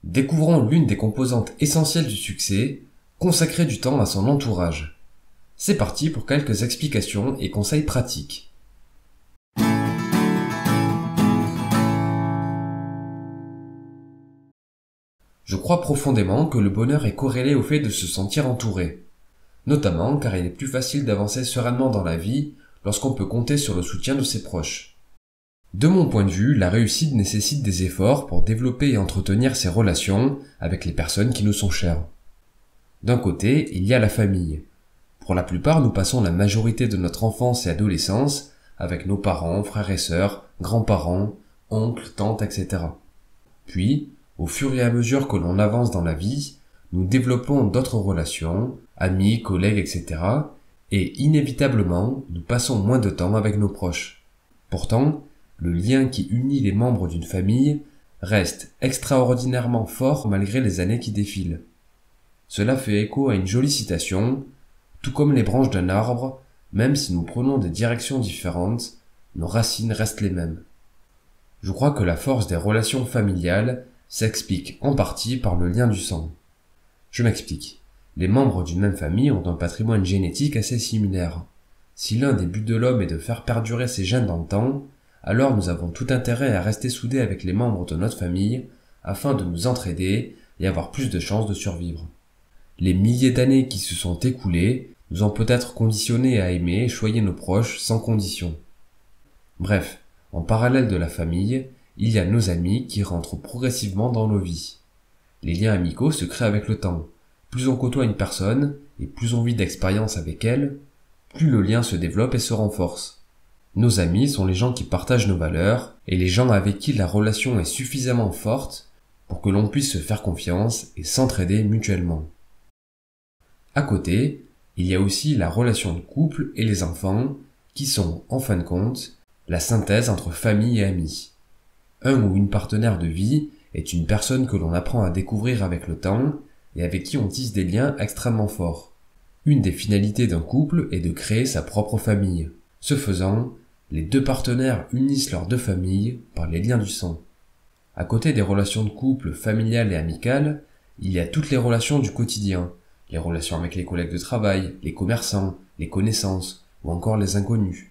Découvrons l'une des composantes essentielles du succès, consacrer du temps à son entourage. C'est parti pour quelques explications et conseils pratiques. Je crois profondément que le bonheur est corrélé au fait de se sentir entouré, notamment car il est plus facile d'avancer sereinement dans la vie lorsqu'on peut compter sur le soutien de ses proches. De mon point de vue, la réussite nécessite des efforts pour développer et entretenir ses relations avec les personnes qui nous sont chères. D'un côté, il y a la famille. Pour la plupart, nous passons la majorité de notre enfance et adolescence avec nos parents, frères et sœurs, grands-parents, oncles, tantes, etc. Puis, au fur et à mesure que l'on avance dans la vie, nous développons d'autres relations, amis, collègues, etc. Et inévitablement, nous passons moins de temps avec nos proches. Pourtant, le lien qui unit les membres d'une famille reste extraordinairement fort malgré les années qui défilent. Cela fait écho à une jolie citation, « Tout comme les branches d'un arbre, même si nous prenons des directions différentes, nos racines restent les mêmes. » Je crois que la force des relations familiales s'explique en partie par le lien du sang. Je m'explique. Les membres d'une même famille ont un patrimoine génétique assez similaire. Si l'un des buts de l'homme est de faire perdurer ses gènes dans le temps, alors nous avons tout intérêt à rester soudés avec les membres de notre famille afin de nous entraider et avoir plus de chances de survivre. Les milliers d'années qui se sont écoulées nous ont peut-être conditionnés à aimer et choyer nos proches sans condition. Bref, en parallèle de la famille, il y a nos amis qui rentrent progressivement dans nos vies. Les liens amicaux se créent avec le temps. Plus on côtoie une personne et plus on vit d'expérience avec elle, plus le lien se développe et se renforce. Nos amis sont les gens qui partagent nos valeurs et les gens avec qui la relation est suffisamment forte pour que l'on puisse se faire confiance et s'entraider mutuellement. À côté, il y a aussi la relation de couple et les enfants qui sont, en fin de compte, la synthèse entre famille et amis. Un ou une partenaire de vie est une personne que l'on apprend à découvrir avec le temps et avec qui on tisse des liens extrêmement forts. Une des finalités d'un couple est de créer sa propre famille. Ce faisant, les deux partenaires unissent leurs deux familles par les liens du sang. À côté des relations de couple familiales et amicales, il y a toutes les relations du quotidien, les relations avec les collègues de travail, les commerçants, les connaissances ou encore les inconnus.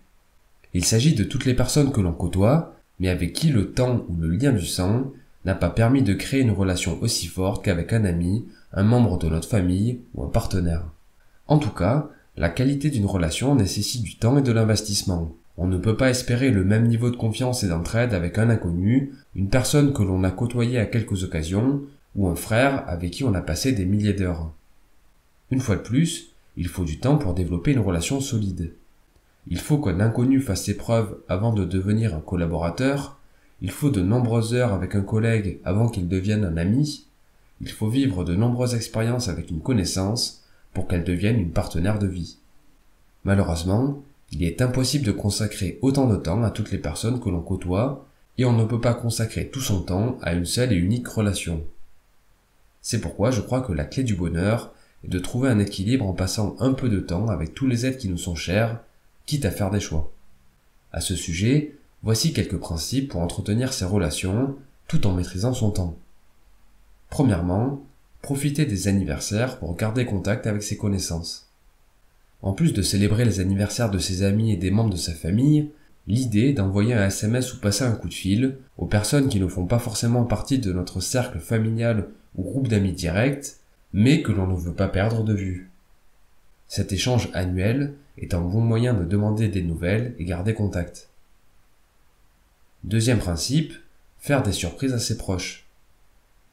Il s'agit de toutes les personnes que l'on côtoie, mais avec qui le temps ou le lien du sang n'a pas permis de créer une relation aussi forte qu'avec un ami, un membre de notre famille ou un partenaire. En tout cas, la qualité d'une relation nécessite du temps et de l'investissement. On ne peut pas espérer le même niveau de confiance et d'entraide avec un inconnu, une personne que l'on a côtoyée à quelques occasions, ou un frère avec qui on a passé des milliers d'heures. Une fois de plus, il faut du temps pour développer une relation solide. Il faut qu'un inconnu fasse ses preuves avant de devenir un collaborateur, il faut de nombreuses heures avec un collègue avant qu'il devienne un ami, il faut vivre de nombreuses expériences avec une connaissance pour qu'elle devienne une partenaire de vie. Malheureusement, il est impossible de consacrer autant de temps à toutes les personnes que l'on côtoie, et on ne peut pas consacrer tout son temps à une seule et unique relation. C'est pourquoi je crois que la clé du bonheur est de trouver un équilibre en passant un peu de temps avec tous les êtres qui nous sont chers, quitte à faire des choix. À ce sujet, voici quelques principes pour entretenir ses relations tout en maîtrisant son temps. Premièrement, profitez des anniversaires pour garder contact avec ses connaissances. En plus de célébrer les anniversaires de ses amis et des membres de sa famille, l'idée d'envoyer un SMS ou passer un coup de fil aux personnes qui ne font pas forcément partie de notre cercle familial ou groupe d'amis direct, mais que l'on ne veut pas perdre de vue. Cet échange annuel est un bon moyen de demander des nouvelles et garder contact. Deuxième principe, faire des surprises à ses proches.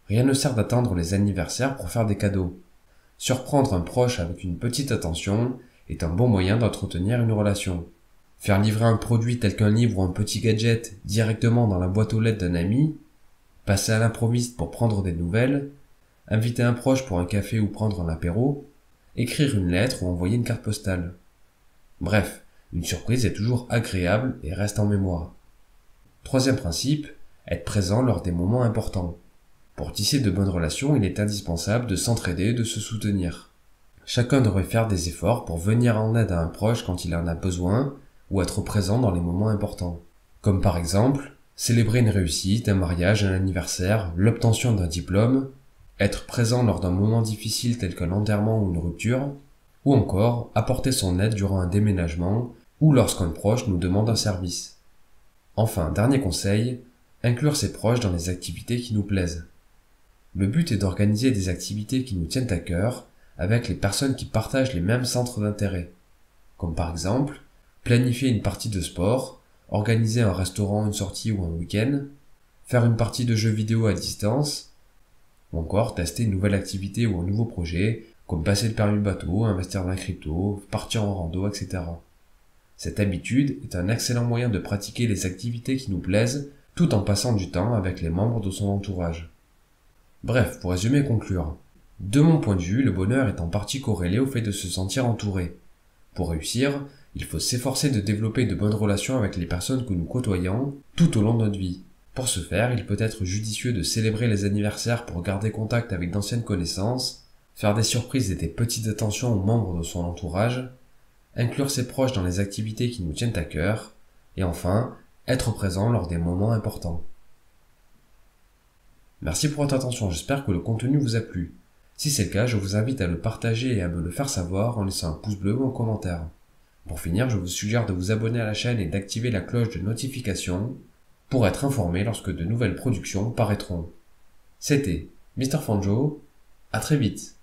Rien ne sert d'attendre les anniversaires pour faire des cadeaux. Surprendre un proche avec une petite attention est un bon moyen d'entretenir une relation. Faire livrer un produit tel qu'un livre ou un petit gadget directement dans la boîte aux lettres d'un ami, passer à l'improviste pour prendre des nouvelles, inviter un proche pour un café ou prendre un apéro, écrire une lettre ou envoyer une carte postale. Bref, une surprise est toujours agréable et reste en mémoire. Troisième principe, être présent lors des moments importants. Pour tisser de bonnes relations, il est indispensable de s'entraider et de se soutenir. Chacun devrait faire des efforts pour venir en aide à un proche quand il en a besoin ou être présent dans les moments importants. Comme par exemple, Célébrer une réussite, un mariage, un anniversaire, l'obtention d'un diplôme, être présent lors d'un moment difficile tel qu'un enterrement ou une rupture, ou encore apporter son aide durant un déménagement ou lorsqu'un proche nous demande un service. Enfin, dernier conseil, inclure ses proches dans les activités qui nous plaisent. Le but est d'organiser des activités qui nous tiennent à cœur avec les personnes qui partagent les mêmes centres d'intérêt, comme par exemple planifier une partie de sport, organiser un restaurant, une sortie ou un week-end, faire une partie de jeux vidéo à distance, ou encore tester une nouvelle activité ou un nouveau projet, comme passer le permis bateau, investir dans la crypto, partir en rando, etc. Cette habitude est un excellent moyen de pratiquer les activités qui nous plaisent tout en passant du temps avec les membres de son entourage. Bref, pour résumer et conclure, de mon point de vue, le bonheur est en partie corrélé au fait de se sentir entouré. Pour réussir, il faut s'efforcer de développer de bonnes relations avec les personnes que nous côtoyons tout au long de notre vie. Pour ce faire, il peut être judicieux de célébrer les anniversaires pour garder contact avec d'anciennes connaissances, faire des surprises et des petites attentions aux membres de son entourage, inclure ses proches dans les activités qui nous tiennent à cœur, et enfin, être présent lors des moments importants. Merci pour votre attention, j'espère que le contenu vous a plu. Si c'est le cas, je vous invite à le partager et à me le faire savoir en laissant un pouce bleu ou un commentaire. Pour finir, je vous suggère de vous abonner à la chaîne et d'activer la cloche de notification pour être informé lorsque de nouvelles productions paraîtront. C'était Mr. Fanjo, à très vite.